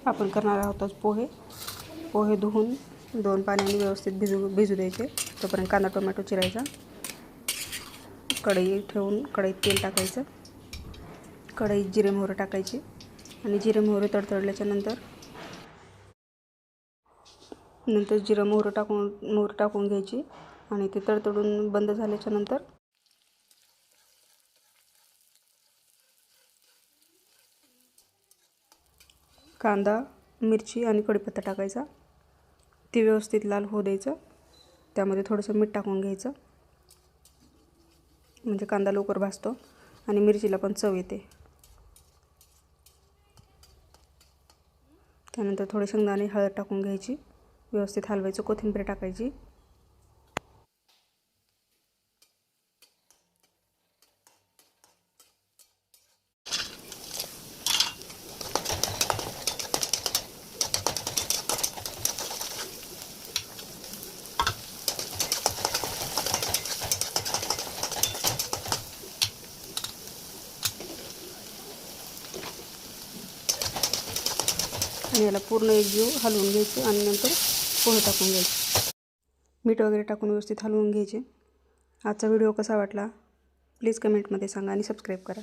आपण करणार आहोत पोहे. पोहे धुवून 2 पाण्याने व्यवस्थित भिजू द्यायचे. तोपर्यंत कांदा टोमॅटो चिरायचा. कढई ठेवून कढईत तेल टाकायचं. कढईत जिरे मोहरी टाकायची आणि जिरे मोहरी तडतडल्याच्या नंतर जिरे मोहरी टाकून घ्यायची आणि ते तडतडून बंद झाल्याच्या नंतर कांदा, मिरची आणि कढीपत्ता टाकायचा. ते व्यवस्थित लाल होऊ द्यायचं. त्यामध्ये थोडंसं मीठ टाकून घ्यायचं, म्हणजे कांदा लवकर भाजतो आणि मिरचीला पण चव येते. त्यानंतर थोडे शेंगदाणे, हळद टाकून घ्यायची. व्यवस्थित हलवायचं. कोथिंबीर टाकायची. आणि याला पूर्ण एकजीव हलवून घ्यायचं आणि नंतर पोहे टाकून घ्यायचे. मीठ वगैरे टाकून व्यवस्थित हलवून घ्यायचे. आजचा व्हिडिओ कसा वाटला प्लीज कमेंटमध्ये सांगा आणि सबस्क्राईब करा.